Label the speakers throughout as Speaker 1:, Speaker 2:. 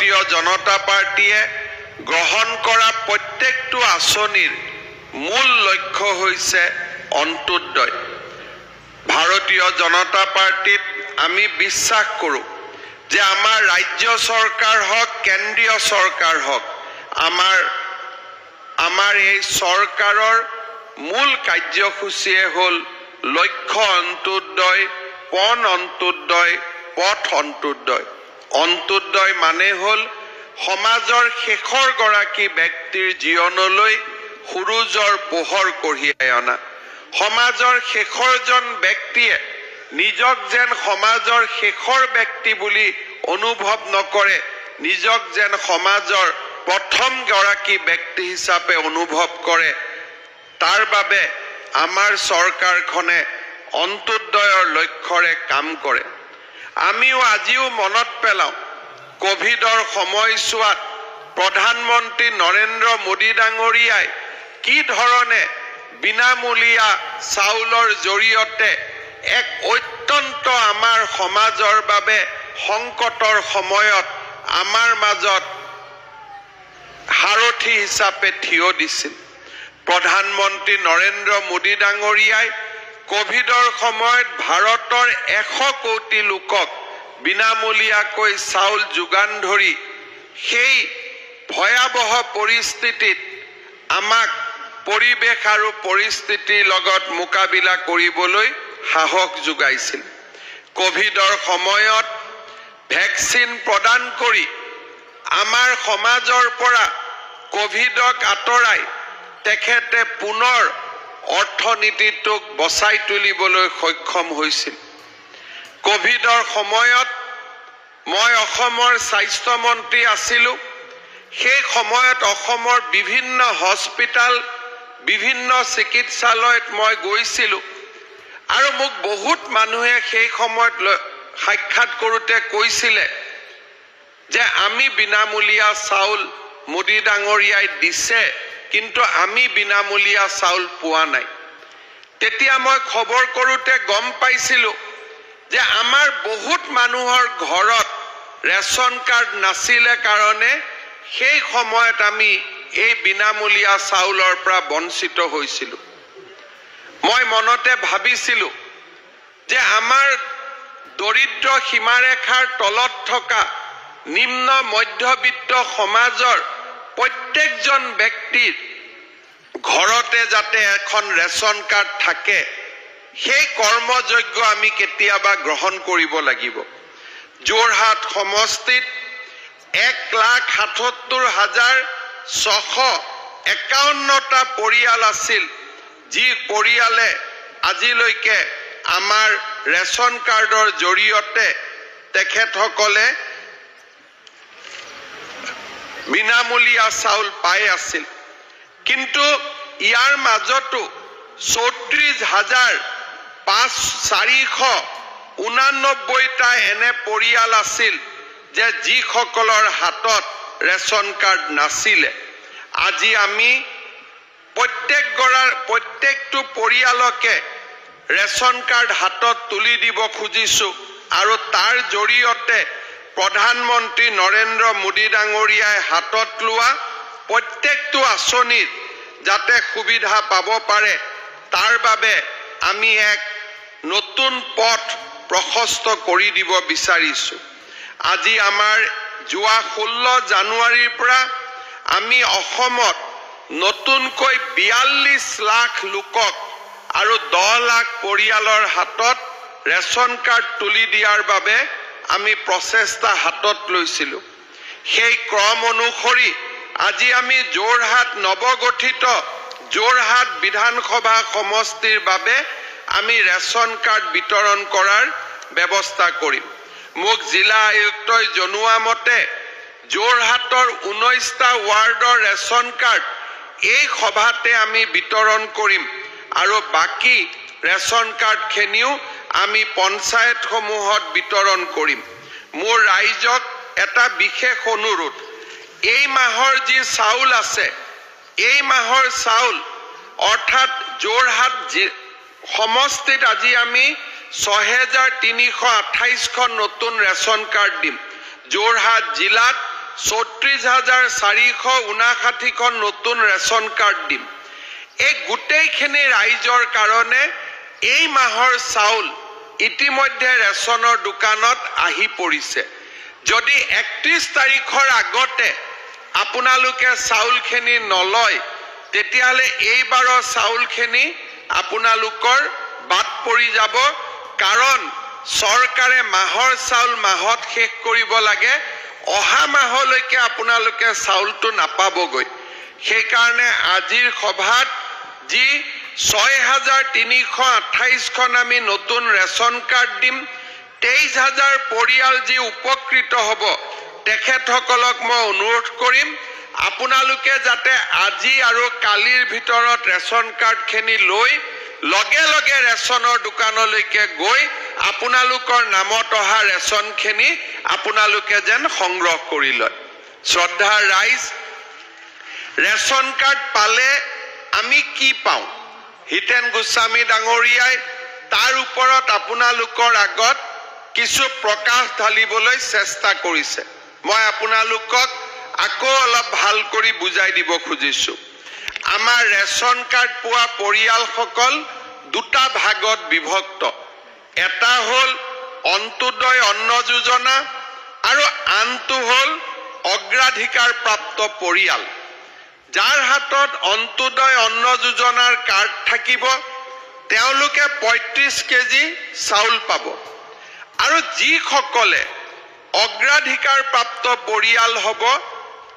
Speaker 1: ভাৰতীয় জনতা পাৰ্টীয়ে গ্ৰহণ কৰা প্ৰত্যেকটো আঁচনিৰ মূল লক্ষ্য হৈছে অন্ত্যোদয়। ভাৰতীয় জনতা পাৰ্টীত আমি বিশ্বাস কৰোঁ যে আমাৰ ৰাজ্য চৰকাৰ হওক কেন্দ্ৰীয় চৰকাৰ হওক আমাৰ এই চৰকাৰৰ মূল কাৰ্যসূচীয়ে হ'ল লক্ষ্য অন্ত্যোদয়, পণ অন্ত্যোদয়, পথ অন্ত্যোদয়। অন্ত্যোদয় মানে হ'ল সমাজৰ শেষৰ গৰাকী ব্যক্তিৰ জীৱনলৈ সূৰুজৰ পোহৰ কঢ়িয়াই অনা। সমাজৰ শেষৰজন ব্যক্তিয়ে নিজক যেন সমাজৰ শেষৰ ব্যক্তি বুলি অনুভৱ নকৰে, নিজক যেন সমাজৰ প্ৰথম গৰাকী ব্যক্তি হিচাপে অনুভৱ কৰে। তাৰ বাবে আমাৰ চৰকাৰখনে অন্ত্যোদয়ৰ লক্ষ্যৰে কাম কৰে। আমিও আজিও মনত পেলাওঁ কোভিডৰ সময়ছোৱাত প্ৰধানমন্ত্ৰী নৰেন্দ্ৰ মোদী ডাঙৰীয়াই কি ধৰণে বিনামূলীয়া চাউলৰ জৰিয়তে এক অত্যন্ত আমাৰ সমাজৰ বাবে সংকটৰ সময়ত আমাৰ মাজত সাৰথি হিচাপে থিয় দিছিল। প্ৰধানমন্ত্ৰী নৰেন্দ্ৰ মোদী ডাঙৰীয়াই কোভিডৰ সময়ত ভাৰতৰ 100 কোটি লোকক বিনামূলীয়াকৈ চাউল যোগান ধৰি সেই ভয়াৱহ পৰিস্থিতিত আমাক পৰিৱেশ আৰু পৰিস্থিতিৰ লগত মোকাবিলা কৰিবলৈ সাহস যোগাইছিল। কোভিডৰ সময়ত ভেকচিন প্ৰদান কৰি আমাৰ সমাজৰ পৰা কোভিডক আঁতৰাই তেখেতে পুনৰ অৰ্থনীতিটোক বচাই তুলিবলৈ সক্ষম হৈছিল। কোভিডৰ সময়ত মই অসমৰ স্বাস্থ্যমন্ত্ৰী আছিলোঁ। সেই সময়ত অসমৰ বিভিন্ন হস্পিটাল, বিভিন্ন চিকিৎসালয়ত মই গৈছিলোঁ আৰু মোক বহুত মানুহে সেই সময়ত সাক্ষাৎ কৰোঁতে কৈছিলে যে আমি বিনামূলীয়া চাউল মোদী ডাঙৰীয়াই দিছে, কিন্তু আমি বিনামূলীয়া চাউল পোৱা নাই। তেতিয়া মই খবৰ কৰোঁতে গম পাইছিলোঁ যে আমাৰ বহুত মানুহৰ ঘৰত ৰেচন কাৰ্ড নাছিলে কাৰণে সেই সময়ত আমি এই বিনামূলীয়া চাউলৰ পৰা বঞ্চিত হৈছিলোঁ। মই মনতে ভাবিছিলোঁ যে আমাৰ দৰিদ্ৰ সীমাৰেখাৰ তলত থকা নিম্ন মধ্যবিত্ত সমাজৰ প্ৰত্যেকজন ব্যক্তিৰ ঘৰতে যাতে এখন ৰেচন কাৰ্ড থাকে, সেই কৰ্মযজ্ঞ আমি কেতিয়াবা গ্ৰহণ কৰিব লাগিব। যোৰহাট সমষ্টিত 1,77,651টা পৰিয়াল আছিল, যি পৰিয়ালে আজিলৈকে আমাৰ ৰেচন কাৰ্ডৰ জৰিয়তে তেখেতসকলে বিনামূলীয়া চাউল পাই আছিল। কিন্তু ইয়াৰ মাজতো 34,489টা এনে পৰিয়াল আছিল যে যিসকলৰ হাতত ৰেচন কাৰ্ড নাছিলে। আজি আমি প্ৰত্যেকটো পৰিয়ালকে ৰেচন কাৰ্ড হাতত তুলি দিব খুজিছোঁ আৰু তাৰ জৰিয়তে প্ৰধানমন্ত্ৰী নৰেন্দ্ৰ মোদী ডাঙৰীয়াই হাতত লোৱা প্ৰত্যেকটো আঁচনিৰ যাতে সুবিধা পাব পাৰে, তাৰ বাবে আমি এক নতুন পথ প্ৰশস্ত কৰি দিব বিচাৰিছোঁ। আজি আমাৰ যোৱা 16 জানুৱাৰীৰ পৰা আমি অসমত নতুনকৈ 42 লাখ লোকক আৰু 10 লাখ পৰিয়ালৰ হাতত ৰেচন কাৰ্ড তুলি দিয়াৰ বাবে আমি প্ৰচেষ্টা হাতত লৈছিলোঁ। সেই ক্ৰম অনুসৰি আজি আমি যোৰহাট নৱগঠিত যোৰহাট বিধানসভা সমষ্টিৰ বাবে আমি ৰেচন কাৰ্ড বিতৰণ কৰাৰ ব্যৱস্থা কৰিম। মোক জিলা আয়ুক্তই জনোৱা মতে যোৰহাটৰ 19টা ৱাৰ্ডৰ ৰেচন কাৰ্ড এই সভাতে আমি বিতৰণ কৰিম আৰু বাকী ৰেচন কাৰ্ডখিনিও আমি পঞ্চায়তসমূহত বিতৰণ কৰিম। মোৰ ৰাইজক এটা বিশেষ অনুৰোধ, এই মাহৰ যি চাউল আছে, এই মাহৰ চাউল অৰ্থাৎ যোৰহাট সমষ্টিত আজি আমি 6,328খন নতুন ৰেচন কাৰ্ড দিম। যোৰহাট জিলাত 34,459খন নতুন ৰেচন কাৰ্ড দিম। এই গোটেইখিনি ৰাইজৰ কাৰণে এই মাহৰ চাউল ইতিমধ্যে ৰেচনৰ দোকানত আহি পৰিছে। যদি 31 তাৰিখৰ আগতে আপোনালোকে চাউলখিনি নলয় তেতিয়াহ'লে এইবাৰৰ চাউলখিনি আপোনালোকৰ বাদ পৰি যাব, কাৰণ চৰকাৰে মাহৰ চাউল মাহত শেষ কৰিব লাগে, অহা মাহলৈকে আপোনালোকে চাউলটো নাপাবগৈ। সেইকাৰণে আজিৰ সভাত যি 6,328খন আমি নতুন ৰেচন কাৰ্ড দিম, 23,000 পৰিয়াল যি উপকৃত হ'ব তেখেতসকলক মই অনুৰোধ কৰিম আপোনালোকে যাতে আজি আৰু কালিৰ ভিতৰত ৰেচন কাৰ্ডখিনি লৈ লগে লগে ৰেচনৰ দোকানলৈকে গৈ আপোনালোকৰ নামত অহা ৰেচনখিনি আপোনালোকে যেন সংগ্ৰহ কৰি লয়। শ্ৰদ্ধাৰ ৰাইজ, ৰেচন কাৰ্ড পালে আমি কি পাওঁ? হিতেন গোস্বামী ডাঙৰীয়াই তাৰ ওপৰত আপোনালোকৰ আগত কিছু প্ৰকাশ ঢালিবলৈ চেষ্টা কৰিছে। মই আপোনালোকক আকৌ অলপ ভাল কৰি বুজাই দিব খুজিছো। আমাৰ ৰেচন কাৰ্ড পোৱা পৰিয়ালসকল দুটা ভাগত বিভক্ত। এটা হ'ল অন্ত্যোদয় অন্ন যোজনা আৰু আনটো হ'ল অগ্ৰাধিকাৰ প্ৰাপ্ত পৰিয়াল। যাৰ হাতত অন্ত্যোদয় অন্ন যোজনাৰ কাৰ্ড থাকিব তেওঁলোকে 35 কেজি চাউল পাব, আৰু যিসকলে অগ্ৰাধিকাৰ প্ৰাপ্ত পৰিয়াল হ'ব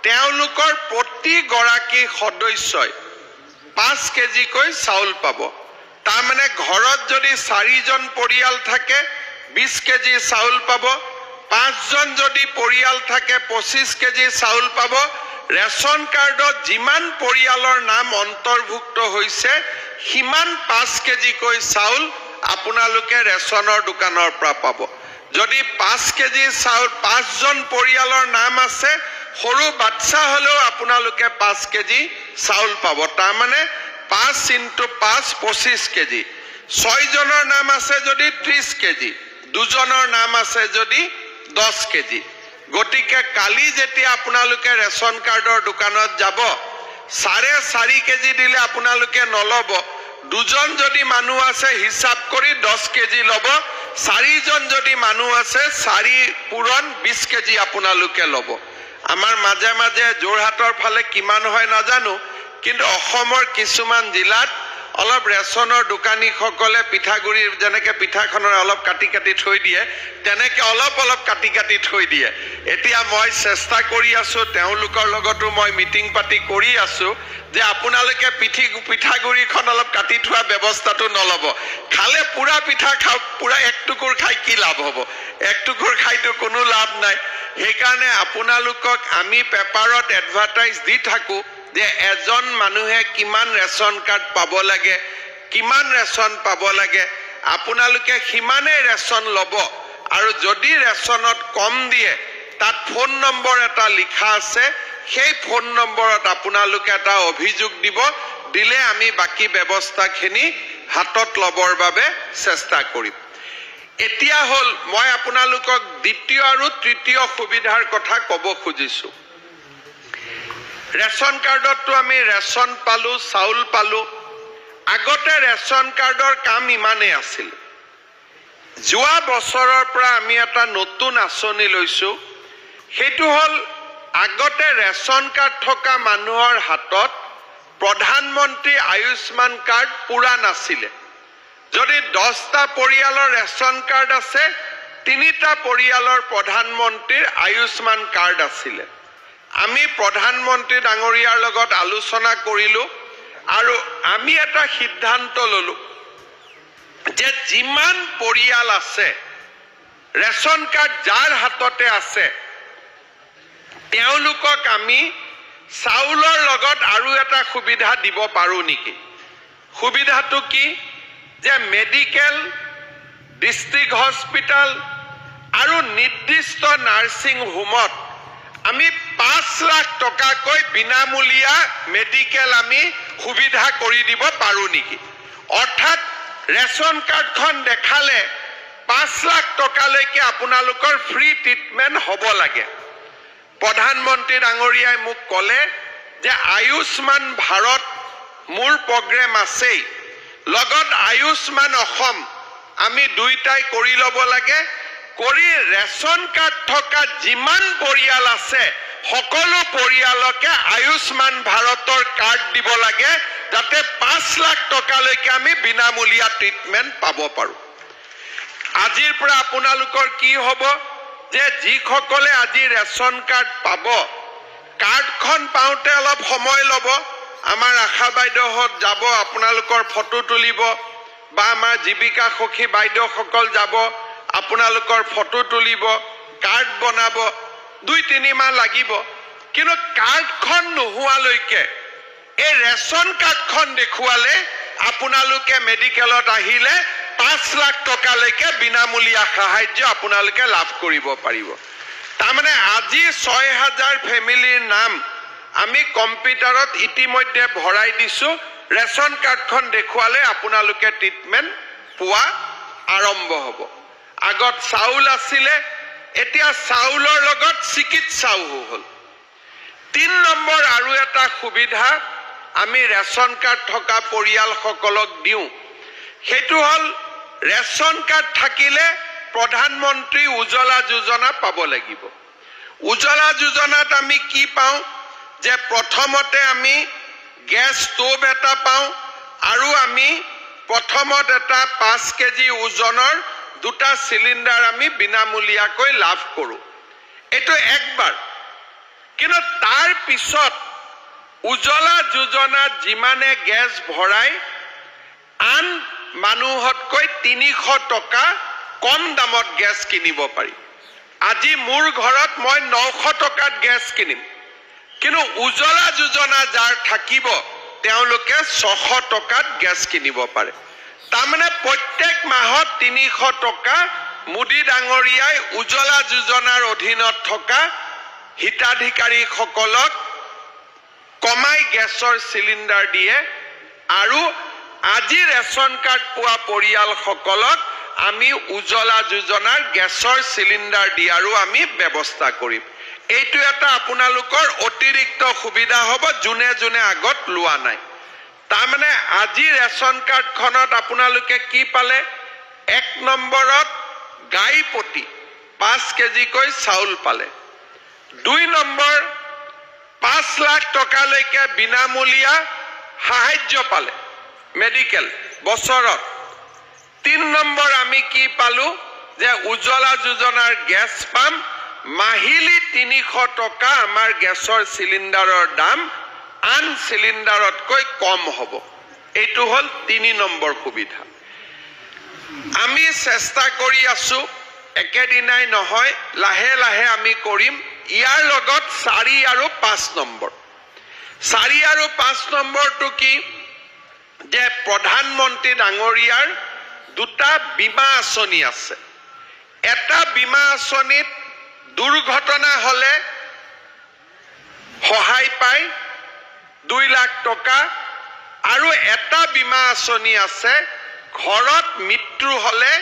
Speaker 1: তেওঁলোকৰ প্ৰতিগৰাকী সদস্যই 5 কেজিকৈ চাউল পাব। তাৰমানে ঘৰত যদি 4জন পৰিয়াল থাকে 20 কেজি চাউল পাব, 5জন যদি পৰিয়াল থাকে 25 কেজি চাউল পাব। ৰেচন কাৰ্ডত যিমান পৰিয়ালৰ নাম অন্তৰ্ভুক্ত হৈছে সিমান 5 কেজিকৈ চাউল আপোনালোকে ৰেচনৰ দোকানৰ পৰা পাব। যদি 5 কেজি চাউল 5জন পৰিয়ালৰ নাম আছে, সৰু বাচ্চা হলেও আপোনালোকে 5 কেজি চাউল পাব। তাৰমানে 5 × 5 25 কেজি। 6জনৰ নাম আছে যদি 30 কেজি, 2জনৰ নাম আছে যদি 10 কেজি। গতিকে কালি যেতিয়া আপোনালোকে ৰেচন কাৰ্ডৰ দোকানত যাব 4.5 কেজি দিলে আপোনালোকে নলব। 2জন যদি মানুহ আছে হিচাপ কৰি 10 কেজি লব, 4জন যদি মানুহ আছে 4 পূৰণ 20 কেজি আপোনালোকে লব। আমাৰ মাজে মাজে যোৰহাটৰ ফালে কিমান হয় নাজানো, কিন্তু অসমৰ কিছুমান জিলাত অলপ ৰেচনৰ দোকানীসকলে পিঠাগুৰি যেনেকৈ পিঠাখনৰ অলপ কাটি কাটি থৈ দিয়ে তেনেকৈ অলপ অলপ কাটি কাটি থৈ দিয়ে। এতিয়া মই চেষ্টা কৰি আছো, তেওঁলোকৰ লগতো মই মিটিং পাতি কৰি আছো যে আপোনালোকে পিঠাগুৰিখন অলপ কাটি থোৱা ব্যৱস্থাটো নল'ব। খালে পুৰা পিঠা খাওক, পুৰা এক টুকুৰ খাই কি লাভ হ'ব? এক টুকুৰ খাইতো কোনো লাভ নাই। সেইকাৰণে আপোনালোকক আমি পেপাৰত এডভাৰটাইজ দি থাকো যে এজন মানুহে কিমান ৰেচন কাৰ্ড পাব লাগে, কিমান ৰেচন পাব লাগে, আপোনালোকে সিমানেই ৰেচন ল'ব। আৰু যদি ৰেচনত কম দিয়ে তাত ফোন নম্বৰ এটা লিখা আছে, সেই ফোন নম্বৰত আপোনালোকে এটা অভিযোগ দিব, দিলে আমি বাকি ব্যৱস্থাখিনি হাতত ল'বৰ বাবে চেষ্টা কৰিম। এতিয়া হ'ল মই আপোনালোকক দ্বিতীয় আৰু তৃতীয় সুবিধাৰ কথা ক'ব খুজিছো। ৰেচন কাৰ্ডতো আমি ৰেচন পালো, চাউল পালো। আগতে ৰেচন কাৰ্ডৰ কাম ইমানেই আছিল। যোৱা বছৰৰ পৰা আমি এটা নতুন আঁচনি লৈছো, সেইটো হ'ল আগতে ৰেচন কাৰ্ড থকা মানুহৰ হাতত প্ৰধানমন্ত্ৰী আয়ুষ্মান কাৰ্ড পুৰা নাছিলে। যদি 10টা পৰিয়ালৰ ৰেচন কাৰ্ড আছে, 3টা পৰিয়ালৰ প্ৰধানমন্ত্ৰীৰ আয়ুষ্মান কাৰ্ড আছিলে। আমি প্ৰধানমন্ত্ৰী ডাঙৰীয়াৰ লগত আলোচনা কৰিলো আৰু আমি এটা সিদ্ধান্ত ললো যে যিমান পৰিয়াল আছে ৰেচন কাৰ্ড যাৰ হাততে আছে তেওঁলোকক আমি চাউলৰ লগত আৰু এটা সুবিধা দিব পাৰো নেকি? সুবিধাটো কি? যে মেডিকেল, ডিস্ট্ৰিক্ট হস্পিটাল আৰু নিৰ্দিষ্ট নাৰ্ছিং হোমত আমি 5 লাখ টকাকৈ বিনামূলীয়া মেডিকেল আমি সুবিধা কৰি দিব পাৰো নেকি? অৰ্থাৎ ৰেচন কাৰ্ডখন দেখালে 5 লাখ টকালৈকে আপোনালোকৰ ফ্ৰী ট্ৰিটমেন্ট হ'ব লাগে। প্ৰধানমন্ত্ৰী ডাঙৰীয়াই মোক ক'লে যে আয়ুষ্মান ভাৰত মোৰ প্ৰগ্ৰেম আছেই, লগত আয়ুষ্মান অসম আমি দুইটাই কৰি ল'ব লাগে, কৰি ৰেচন কাৰ্ড থকা যিমান পৰিয়াল আছে সকলো পৰিয়ালকে আয়ুষ্মান ভাৰতৰ কাৰ্ড দিব লাগে, যাতে 5 লাখ টকালৈকে আমি বিনামূলীয়া ট্ৰিটমেণ্ট পাব পাৰোঁ। আজিৰ পৰা আপোনালোকৰ কি হ'ব যে যিসকলে আজি ৰেচন কাৰ্ড পাব, কাৰ্ডখন পাওঁতে অলপ সময় ল'ব। আমাৰ আশা বাইদেউহঁত যাব, আপোনালোকৰ ফটো তুলিব, বা আমাৰ জীৱিকা সখী বাইদেউসকল যাব, আপোনালোকৰ ফটো তুলিব, কাৰ্ড বনাব, 2-3 মাহ লাগিব। কিন্তু কাৰ্ডখন নোহোৱালৈকে, এই ৰেচন কাৰ্ডখন দেখুৱালে আপোনালোকে মেডিকেলত আহিলে 5 লাখ টকালৈকে বিনামূলীয়া সাহায্য আপোনালোকে লাভ কৰিব পাৰিব। তাৰমানে আজি 6,000 ফেমিলিৰ নাম আমি কম্পিউটাৰত ইতিমধ্যে ভৰাই দিছোঁ। ৰেচন কাৰ্ডখন দেখুৱালে আপোনালোকে ট্ৰিটমেণ্ট পোৱা আৰম্ভ হ'ব। আগত চাউল আছিলে, এতিয়া চাউলৰ লগত চিকিৎসাও হ'ল। 3 নম্বৰ আৰু এটা সুবিধা আমি ৰেচন কাৰ্ড থকা পৰিয়ালসকলক দিওঁ, সেইটো হ'ল ৰেচন কাৰ্ড থাকিলে প্ৰধানমন্ত্ৰী উজ্জ্বলা যোজনা পাব লাগিব। উজ্জ্বলা যোজনাত আমি কি পাওঁ যে প্ৰথমতে আমি গেছ ষ্টোভ এটা পাওঁ, আৰু আমি প্ৰথমত এটা 5 কেজি ওজনৰ 2টা চিলিণ্ডাৰ আমি বিনামূলীয়াকৈ লাভ কৰোঁ। এইটো একবাৰ। কিন্তু তাৰ পিছত উজ্জ্বলা যোজনাত যিমানে গেছ ভৰাই আন মানুহতকৈ 300 টকা কম দামত গেছ কিনিব পাৰি। আজি মোৰ ঘৰত মই 900 টকাত গেছ কিনিম, কিন্তু উজ্জ্বলা যোজনা যাৰ থাকিব তেওঁলোকে 600 টকাত গেছ কিনিব পাৰে। তাৰমানে প্ৰত্যেক মাহত 300 টকা মোদী ডাঙৰীয়াই উজ্জ্বলা যোজনাৰ অধীনত থকা হিতাধিকাৰীসকলক কমাই গেছৰ চিলিণ্ডাৰ দিয়ে, আৰু আজি ৰেচন কাৰ্ড পোৱা পৰিয়ালসকলক আমি উজ্জ্বলা যোজনাৰ গেছৰ চিলিণ্ডাৰ দিয়াৰো আমি ব্যৱস্থা কৰিম। এইটো এটা আপোনালোকৰ অতিৰিক্ত সুবিধা হ'ব যোনে যোনে আগত লোৱা নাই। তাৰমানে আজি ৰেচন কাৰ্ডখনত আপোনালোকে কি পালে? 1 নম্বৰত গাই প্ৰতি 5 কেজিকৈ চাউল পালে। 2 নম্বৰ 5 লাখ টকালৈকে বিনামূলীয়া সাহায্য পালে মেডিকেল বছৰত। 3 নম্বৰ আমি কি পালো যে উজ্জ্বলা যোজনাৰ গেছ পাম, মাহিলী 300 টকা আমাৰ গেছৰ চিলিণ্ডাৰৰ দাম আন চিলিণ্ডাৰতকৈ কম হ'ব। এইটো হ'ল 3 নম্বৰ সুবিধা। আমি চেষ্টা কৰি আছো, একেদিনাই নহয়, লাহে লাহে আমি কৰিম। ইয়াৰ লগত 4 আৰু 5 নম্বৰ। 4 আৰু 5 নম্বৰটো কি যে প্ৰধানমন্ত্ৰী ডাঙৰীয়াৰ 2টা বীমা আঁচনি আছে। এটা বীমা আঁচনিত দুৰ্ঘটনা হ'লে সহায় পায় 2 লাখ টকা, আৰু এটা বীমা আঁচনি আছে ঘৰত মৃত্যু হ'লে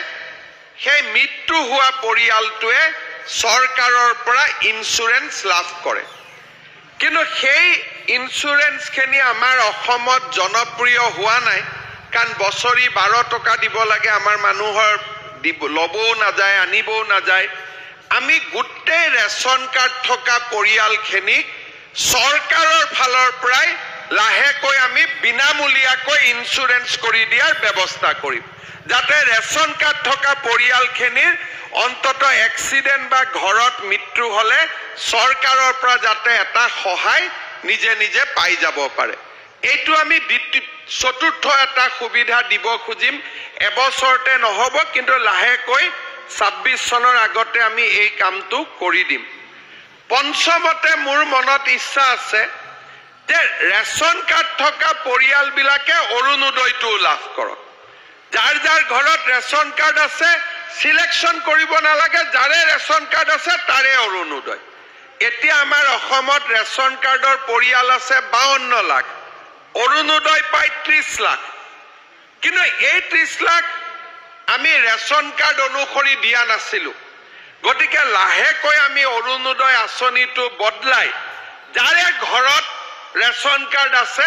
Speaker 1: সেই মৃত্যু হোৱা পৰিয়ালটোৱে চৰকাৰৰ পৰা ইঞ্চুৰেঞ্চ লাভ কৰে। কিন্তু সেই ইঞ্চুৰেঞ্চখিনি আমাৰ অসমত জনপ্ৰিয় হোৱা নাই, কাৰণ বছৰি 12 টকা দিব লাগে, আমাৰ মানুহৰ ল'বও নাযায়, আনিবও নাযায়। আমি গোটেই ৰেচন কাৰ্ড থকা পৰিয়ালখিনিক চৰকাৰৰ ফালৰ পৰাই লাহেকৈ আমি বিনামূলীয়াকৈ ইঞ্চুৰেঞ্চ কৰি দিয়াৰ ব্যৱস্থা কৰিম, যাতে ৰেচন কাৰ্ড থকা পৰিয়ালখিনিৰ অন্তত এক্সিডেণ্ট বা ঘৰত মৃত্যু হ'লে চৰকাৰৰ পৰা যাতে এটা সহায় নিজে নিজে পাই যাব পাৰে। এইটো আমি 4ৰ্থ এটা সুবিধা দিব খুজিম। এবছৰতে নহ'ব, কিন্তু লাহেকৈ 26 চনৰ আগতে আমি এই কামটো কৰি দিম। পঞ্চমতে মোৰ মনত ইচ্ছা আছে যে ৰেচন কাৰ্ড থকা পৰিয়ালবিলাকে অৰুণোদয়টো লাভ কৰক। যাৰ যাৰ ঘৰত ৰেচন কাৰ্ড আছে সিলেকশ্যন কৰিব নালাগে, যাৰে ৰেচন কাৰ্ড আছে তাৰে অৰুণোদয়। এতিয়া আমাৰ অসমত ৰেচন কাৰ্ডৰ পৰিয়াল আছে 52 লাখ, অৰুণোদয় পায় 30 লাখ। কিন্তু এই 30 লাখ আমি ৰেচন কাৰ্ড অনুসৰি দিয়া নাছিলোঁ, গতিকে লাহেকৈ আমি অৰুণোদয় আঁচনিটো বদলাই যাৰে ঘৰত ৰেচন কাৰ্ড আছে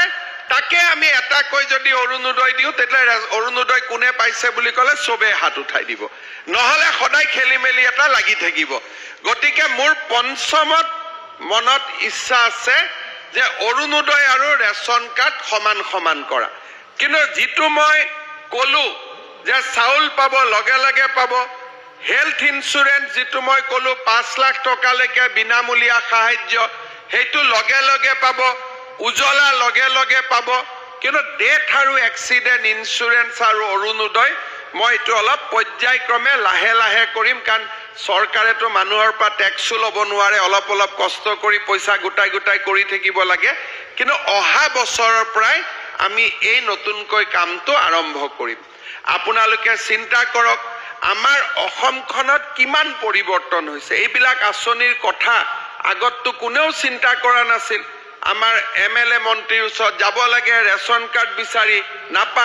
Speaker 1: তাকে আমি এটাকৈ যদি অৰুণোদয় দিওঁ তেতিয়াহ'লে অৰুণোদয় কোনে পাইছে বুলি ক'লে চবে হাত উঠাই দিব, নহ'লে সদায় খেলি মেলি এটা লাগি থাকিব। গতিকে মোৰ পঞ্চমত মনত ইচ্ছা আছে যে অৰুণোদয় আৰু ৰেচন কাৰ্ড সমান সমান কৰা। কিন্তু যিটো মই ক'লো যে চাউল পাব লগে লগে পাব, হেল্থ ইঞ্চুৰেঞ্চ যিটো মই ক'লো 5 লাখ টকালৈকে বিনামূলীয়া সাহায্য সেইটো লগে লগে পাব, উজলা লগে লগে পাব, কিন্তু ডেথ আৰু এক্সিডেণ্ট ইঞ্চুৰেঞ্চ আৰু অৰুণোদয় মই এইটো অলপ পৰ্যায়ক্ৰমে লাহে লাহে কৰিম, কাৰণ চৰকাৰেতো মানুহৰ পৰা টেক্সো ল'ব নোৱাৰে, অলপ অলপ কষ্ট কৰি পইচা গোটাই গোটাই কৰি থাকিব লাগে। কিন্তু অহা বছৰৰ পৰাই আমি এই নতুনকৈ কামটো আৰম্ভ কৰিম। আপোনালোকে চিন্তা কৰক আমাৰ অসমখনত কিমান পৰিৱৰ্তন হৈছে। এইবিলাক আঁচনিৰ কথা আগততো কোনেও চিন্তা কৰা নাছিল। আমাৰ MLA মন্ত্ৰীৰ ওচৰত যাব লাগে, ৰেচন কাৰ্ড বিচাৰি নাপায়।